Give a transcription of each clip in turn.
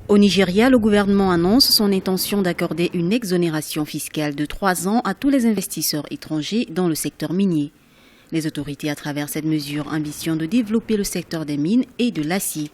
Au Nigeria, le gouvernement annonce son intention d'accorder une exonération fiscale de 3 ans à tous les investisseurs étrangers dans le secteur minier. Les autorités, à travers cette mesure, ambitionnent de développer le secteur des mines et de l'acier.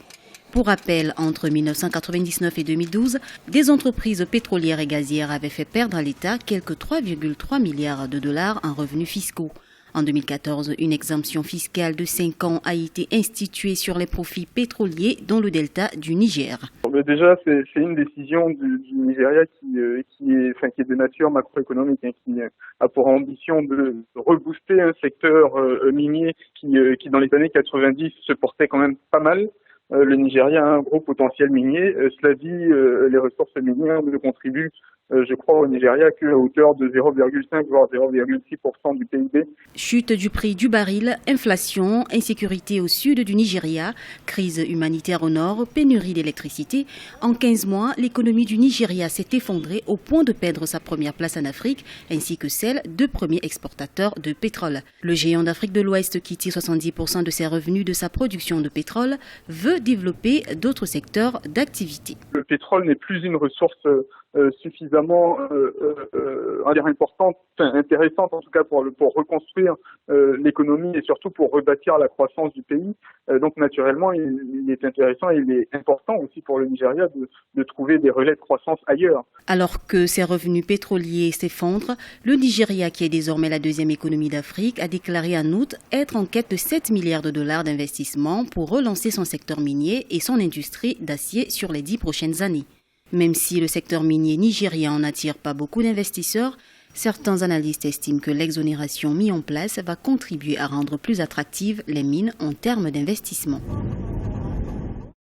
Pour rappel, entre 1999 et 2012, des entreprises pétrolières et gazières avaient fait perdre à l'État quelques 3,3 milliards de dollars en revenus fiscaux. En 2014, une exemption fiscale de 5 ans a été instituée sur les profits pétroliers dans le delta du Niger. Déjà, c'est une décision du Nigeria qui est de nature macroéconomique, qui a pour ambition de rebooster un secteur minier qui, dans les années 90, se portait quand même pas mal. Le Nigeria a un gros potentiel minier. Cela dit, les ressources minières ne contribuent, je crois, au Nigeria qu'à hauteur de 0,5 voire 0,6% du PIB. Chute du prix du baril, inflation, insécurité au sud du Nigeria, crise humanitaire au nord, pénurie d'électricité. En 15 mois, l'économie du Nigeria s'est effondrée au point de perdre sa première place en Afrique, ainsi que celle de premier exportateur de pétrole. Le géant d'Afrique de l'Ouest, qui tire 70% de ses revenus de sa production de pétrole, veut développer d'autres secteurs d'activité. Le pétrole n'est plus une ressource suffisamment importante, intéressante en tout cas pour reconstruire l'économie et surtout pour rebâtir la croissance du pays. Donc naturellement, il est intéressant et il est important aussi pour le Nigeria de trouver des relais de croissance ailleurs. Alors que ses revenus pétroliers s'effondrent, le Nigeria, qui est désormais la deuxième économie d'Afrique, a déclaré en août être en quête de 7 milliards de dollars d'investissement pour relancer son secteur minier et son industrie d'acier sur les 10 prochaines années. Même si le secteur minier nigérian n'attire pas beaucoup d'investisseurs, certains analystes estiment que l'exonération mise en place va contribuer à rendre plus attractives les mines en termes d'investissement.